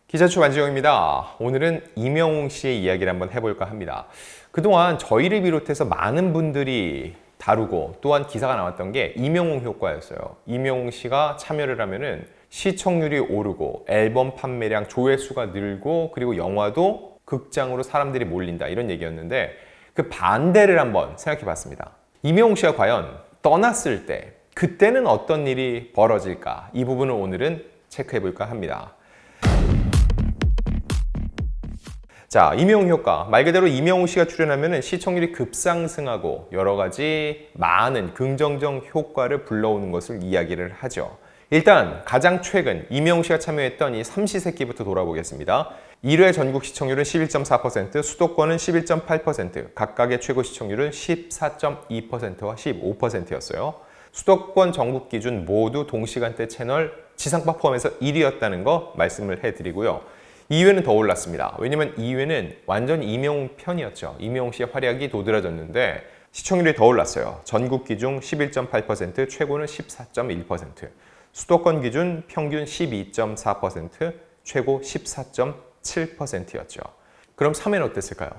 기자추 안지영입니다. 오늘은 이명웅 씨의 이야기를 한번 해볼까 합니다. 그동안 저희를 비롯해서 많은 분들이 다루고 또한 기사가 나왔던 게 이명웅 효과였어요. 이명웅 씨가 참여를 하면은 시청률이 오르고 앨범 판매량, 조회수가 늘고 그리고 영화도 극장으로 사람들이 몰린다 이런 얘기였는데 그 반대를 한번 생각해 봤습니다. 이명웅 씨가 과연 떠났을 때 그때는 어떤 일이 벌어질까? 이 부분을 오늘은 체크해 볼까 합니다. 자, 이명웅 효과. 말 그대로 이명웅 씨가 출연하면 시청률이 급상승하고 여러 가지 많은 긍정적 효과를 불러오는 것을 이야기를 하죠. 일단 가장 최근 이명웅 씨가 참여했던 이 삼시세끼부터 돌아보겠습니다. 1회 전국 시청률은 11.4%, 수도권은 11.8%, 각각의 최고 시청률은 14.2%와 15%였어요. 수도권 전국 기준 모두 동시간대 채널 지상파 포함해서 1위였다는 거 말씀을 해드리고요. 2회는 더 올랐습니다. 왜냐면 2회는 완전 이명웅 편이었죠. 이명웅 씨의 활약이 도드라졌는데 시청률이 더 올랐어요. 전국 기준 11.8%, 최고는 14.1%, 수도권 기준 평균 12.4%, 최고 14.7%였죠. 그럼 3회는 어땠을까요?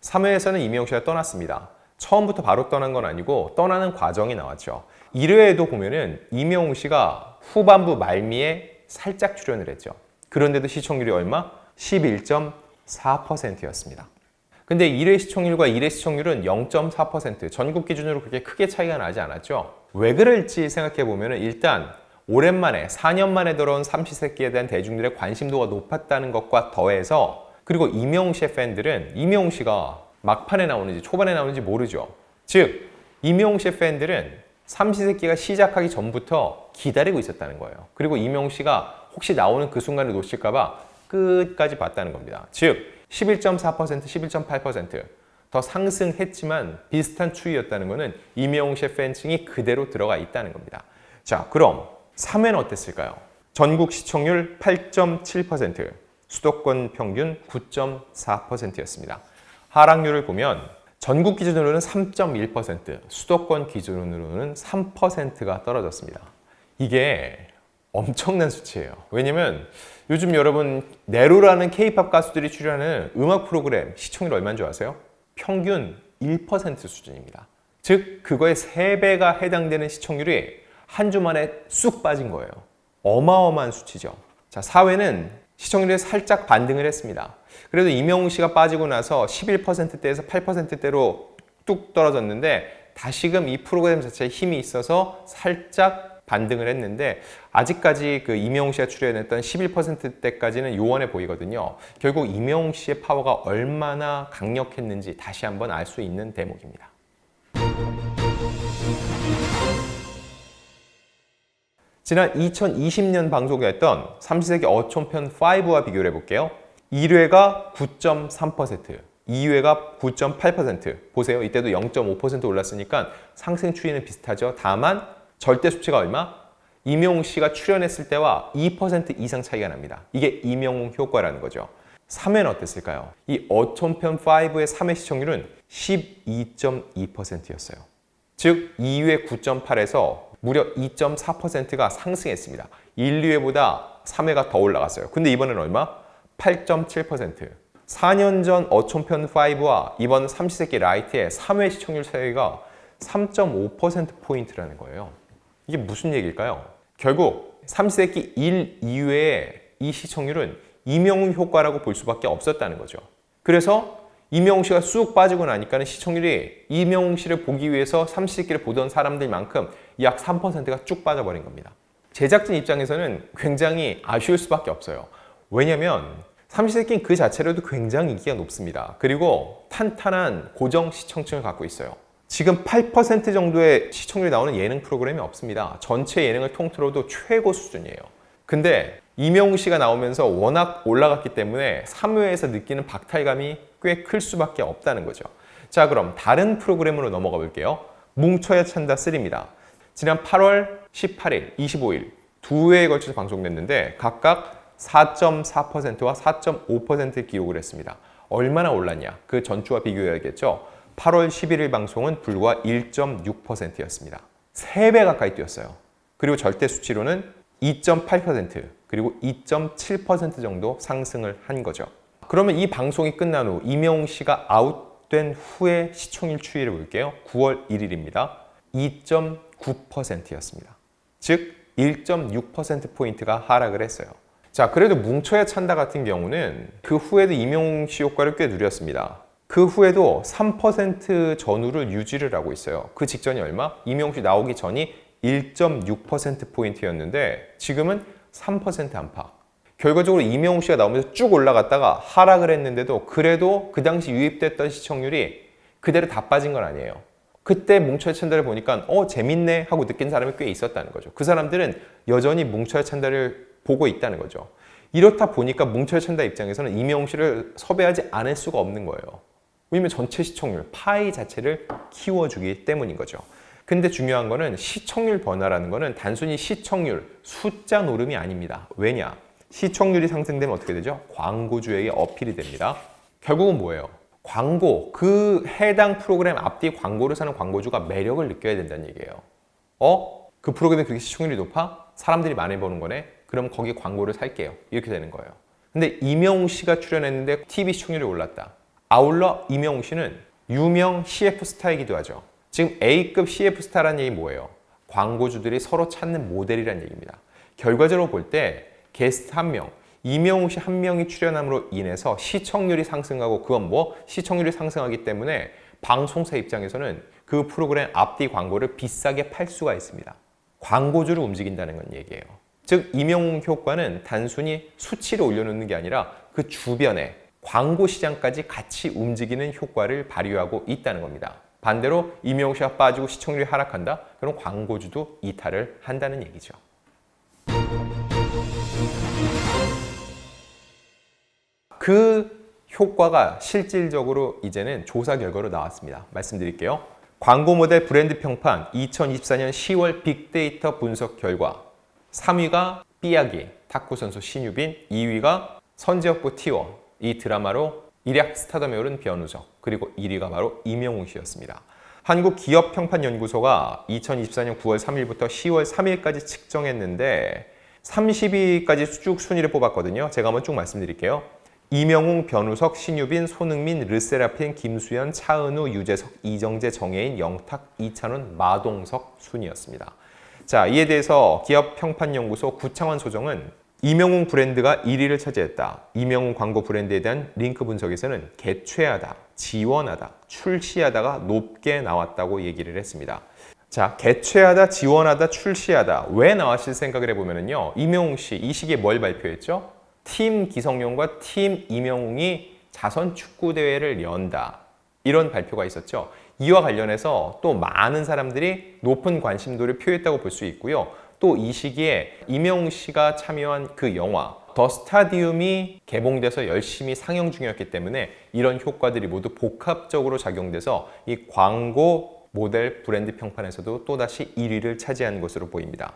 3회에서는 이명웅 씨가 떠났습니다. 처음부터 바로 떠난 건 아니고 떠나는 과정이 나왔죠. 1회에도 보면은 이명웅 씨가 후반부 말미에 살짝 출연을 했죠. 그런데도 시청률이 얼마? 11.4%였습니다. 근데 1회 시청률과 2회 시청률은 0.4%, 전국 기준으로 그렇게 크게 차이가 나지 않았죠. 왜 그럴지 생각해 보면 일단 오랜만에 4년 만에 돌아온 삼시세끼에 대한 대중들의 관심도가 높았다는 것과 더해서 그리고 이명웅 씨의 팬들은 이명웅 씨가 막판에 나오는지 초반에 나오는지 모르죠. 즉 이명웅 씨의 팬들은 삼시세끼가 시작하기 전부터 기다리고 있었다는 거예요. 그리고 이명웅 씨가 혹시 나오는 그 순간을 놓칠까봐 끝까지 봤다는 겁니다. 즉 11.4%, 11.8% 더 상승했지만 비슷한 추이였다는 것은 이명웅 씨의 팬층이 그대로 들어가 있다는 겁니다. 자, 그럼 3회는 어땠을까요? 전국 시청률 8.7%, 수도권 평균 9.4%였습니다. 하락률을 보면 전국 기준으로는 3.1%, 수도권 기준으로는 3%가 떨어졌습니다. 이게 엄청난 수치예요. 왜냐면 요즘 여러분 네로라는 K-팝 가수들이 출연하는 음악 프로그램 시청률 얼마인 줄 아세요? 평균 1% 수준입니다. 즉 그거의 3배가 해당되는 시청률이 한 주 만에 쑥 빠진 거예요. 어마어마한 수치죠. 자, 4회는 시청률이 살짝 반등을 했습니다. 그래도 이명웅 씨가 빠지고 나서 11%대에서 8%대로 뚝 떨어졌는데 다시금 이 프로그램 자체에 힘이 있어서 살짝 반등을 했는데 아직까지 그 이명웅 씨가 출연했던 11%대까지는 요원해 보이거든요. 결국 이명웅 씨의 파워가 얼마나 강력했는지 다시 한번 알 수 있는 대목입니다. 지난 2020년 방송했던 삼시세끼 어촌편 5와 비교를 해볼게요. 1회가 9.3%, 2회가 9.8%. 보세요. 이때도 0.5% 올랐으니까 상승 추이는 비슷하죠. 다만 절대 수치가 얼마? 이명웅 씨가 출연했을 때와 2% 이상 차이가 납니다. 이게 이명웅 효과라는 거죠. 3회는 어땠을까요? 이 어촌편 5의 3회 시청률은 12.2%였어요. 즉 2회 9.8에서 무려 2.4%가 상승했습니다. 1, 2회보다 3회가 더 올라갔어요. 근데 이번엔 얼마? 8.7%. 4년 전 어촌편 5와 이번 삼시세끼 라이트의 3회 시청률 차이가 3.5%포인트라는 거예요. 이게 무슨 얘기일까요? 결국 삼시세끼 1, 2회의 이 시청률은 이명웅 효과라고 볼 수밖에 없었다는 거죠. 그래서 이명웅 씨가 쑥 빠지고 나니까 시청률이 이명웅 씨를 보기 위해서 삼시세끼를 보던 사람들만큼 약 3%가 쭉 빠져버린 겁니다. 제작진 입장에서는 굉장히 아쉬울 수밖에 없어요. 왜냐면 삼시세끼는 그 자체로도 굉장히 인기가 높습니다. 그리고 탄탄한 고정 시청층을 갖고 있어요. 지금 8% 정도의 시청률이 나오는 예능 프로그램이 없습니다. 전체 예능을 통틀어도 최고 수준이에요. 근데 이명웅 씨가 나오면서 워낙 올라갔기 때문에 3회에서 느끼는 박탈감이 꽤 클 수밖에 없다는 거죠. 자, 그럼 다른 프로그램으로 넘어가 볼게요. 뭉쳐야 찬다 3입니다. 지난 8월 18일, 25일 두 회에 걸쳐서 방송됐는데 각각 4.4%와 4.5% 기록을 했습니다. 얼마나 올랐냐? 그 전주와 비교해야겠죠. 8월 11일 방송은 불과 1.6%였습니다. 3배 가까이 뛰었어요. 그리고 절대 수치로는 2.8% 그리고 2.7% 정도 상승을 한 거죠. 그러면 이 방송이 끝난 후 이명웅 씨가 아웃된 후에 시청률 추이를 볼게요. 9월 1일입니다. 2.9%였습니다. 즉 1.6%포인트가 하락을 했어요. 자, 그래도 뭉쳐야 찬다 같은 경우는 그 후에도 이명웅 씨 효과를 꽤 누렸습니다. 그 후에도 3% 전후를 유지를 하고 있어요. 그 직전이 얼마? 이명웅 씨 나오기 전이 1.6%포인트였는데 지금은 3% 안팎. 결과적으로 이명웅 씨가 나오면서 쭉 올라갔다가 하락을 했는데도 그래도 그 당시 유입됐던 시청률이 그대로 다 빠진 건 아니에요. 그때 뭉쳐야 찬다를 보니까 재밌네 하고 느낀 사람이 꽤 있었다는 거죠. 그 사람들은 여전히 뭉쳐야 찬다를 보고 있다는 거죠. 이렇다 보니까 뭉쳐야 찬다 입장에서는 이명웅 씨를 섭외하지 않을 수가 없는 거예요. 왜냐면 전체 시청률, 파이 자체를 키워주기 때문인 거죠. 근데 중요한 거는 시청률 변화라는 거는 단순히 시청률, 숫자 노름이 아닙니다. 왜냐? 시청률이 상승되면 어떻게 되죠? 광고주에게 어필이 됩니다. 결국은 뭐예요? 광고, 그 해당 프로그램 앞뒤 광고를 사는 광고주가 매력을 느껴야 된다는 얘기예요. 그 프로그램이 그렇게 시청률이 높아? 사람들이 많이 보는 거네? 그럼 거기 광고를 살게요. 이렇게 되는 거예요. 근데 이명웅 씨가 출연했는데 TV 시청률이 올랐다. 아울러 이명웅 씨는 유명 CF 스타이기도 하죠. 지금 A급 CF 스타라는 얘기 뭐예요? 광고주들이 서로 찾는 모델이라는 얘기입니다. 결과적으로 볼 때 게스트 한 명, 이명웅 씨 한 명이 출연함으로 인해서 시청률이 상승하고 그건 시청률이 상승하기 때문에 방송사 입장에서는 그 프로그램 앞뒤 광고를 비싸게 팔 수가 있습니다. 광고주를 움직인다는 건 얘기예요. 즉 이명웅 효과는 단순히 수치를 올려놓는 게 아니라 그 주변에 광고 시장까지 같이 움직이는 효과를 발휘하고 있다는 겁니다. 반대로 이명웅 씨가 빠지고 시청률이 하락한다? 그럼 광고주도 이탈을 한다는 얘기죠. 그 효과가 실질적으로 이제는 조사 결과로 나왔습니다. 말씀드릴게요. 광고 모델 브랜드 평판 2024년 10월 빅데이터 분석 결과 3위가 삐약이 탁구 선수 신유빈, 2위가 선지혁부 T1 이 드라마로 일약 스타덤에 오른 변우석, 그리고 1위가 바로 이명웅 씨였습니다. 한국기업평판연구소가 2024년 9월 3일부터 10월 3일까지 측정했는데 30위까지 쭉 순위를 뽑았거든요. 제가 한번 쭉 말씀드릴게요. 이명웅, 변우석, 신유빈, 손흥민, 르세라핌, 김수현, 차은우, 유재석, 이정재, 정혜인, 영탁, 이찬원, 마동석 순이었습니다. 자, 이에 대해서 기업평판연구소 구창환 소정은 이명웅 브랜드가 1위를 차지했다. 이명웅 광고 브랜드에 대한 링크 분석에서는 개최하다, 지원하다, 출시하다가 높게 나왔다고 얘기를 했습니다. 자, 개최하다, 지원하다, 출시하다. 왜 나왔을 생각을 해보면요. 이명웅 씨, 이 시기에 뭘 발표했죠? 팀 기성용과 팀 이명웅이 자선 축구 대회를 연다. 이런 발표가 있었죠. 이와 관련해서 또 많은 사람들이 높은 관심도를 표했다고 볼 수 있고요. 또 이 시기에 이명웅 씨가 참여한 그 영화 더 스타디움이 개봉돼서 열심히 상영 중이었기 때문에 이런 효과들이 모두 복합적으로 작용돼서 이 광고 모델 브랜드 평판에서도 또다시 1위를 차지한 것으로 보입니다.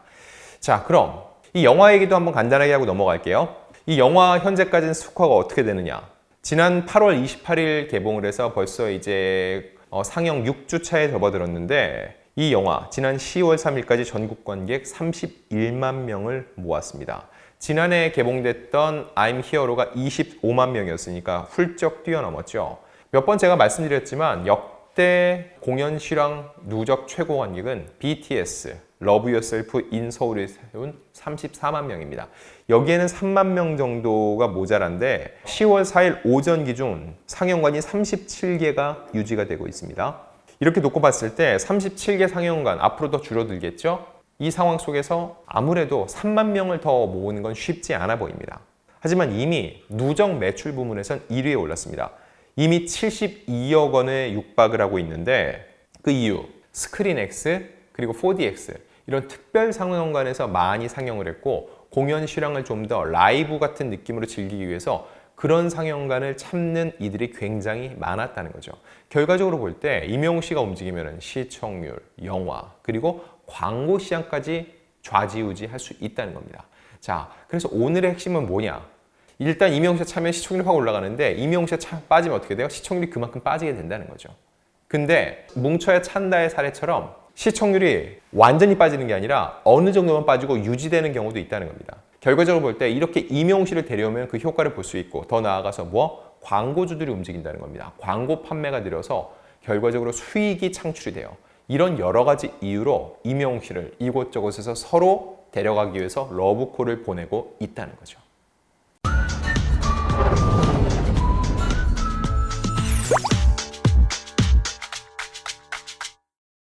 자, 그럼 이 영화 얘기도 한번 간단하게 하고 넘어갈게요. 이 영화 현재까지는 스코어가 어떻게 되느냐? 지난 8월 28일 개봉을 해서 벌써 이제 상영 6주 차에 접어들었는데 이 영화 지난 10월 3일까지 전국 관객 31만 명을 모았습니다. 지난해 개봉됐던 I'm Hero가 25만 명이었으니까 훌쩍 뛰어넘었죠. 몇 번 제가 말씀드렸지만 역대 공연 실황 누적 최고 관객은 BTS, Love Yourself in 서울에 세운 34만 명입니다. 여기에는 3만 명 정도가 모자란데 10월 4일 오전 기준 상영관이 37개가 유지가 되고 있습니다. 이렇게 놓고 봤을 때 37개 상영관 앞으로 더 줄어들겠죠? 이 상황 속에서 아무래도 3만 명을 더 모으는 건 쉽지 않아 보입니다. 하지만 이미 누적 매출 부문에선 1위에 올랐습니다. 이미 72억 원에 육박을 하고 있는데 그 이유 스크린X 그리고 4DX 이런 특별 상영관에서 많이 상영을 했고 공연 실황을 좀 더 라이브 같은 느낌으로 즐기기 위해서 그런 상영관을 찾는 이들이 굉장히 많았다는 거죠. 결과적으로 볼 때 이명웅 씨가 움직이면 시청률, 영화, 그리고 광고 시장까지 좌지우지할 수 있다는 겁니다. 자, 그래서 오늘의 핵심은 뭐냐? 일단 이명웅 씨가 차면 시청률이 확 올라가는데 이명웅 씨가 빠지면 어떻게 돼요? 시청률이 그만큼 빠지게 된다는 거죠. 근데 뭉쳐야 찬다의 사례처럼 시청률이 완전히 빠지는 게 아니라 어느 정도만 빠지고 유지되는 경우도 있다는 겁니다. 결과적으로 볼 때 이렇게 임용실을 데려오면 그 효과를 볼 수 있고 더 나아가서 광고주들이 움직인다는 겁니다. 광고 판매가 늘어서 결과적으로 수익이 창출이 돼요. 이런 여러 가지 이유로 임용실을 이곳저곳에서 서로 데려가기 위해서 러브콜을 보내고 있다는 거죠.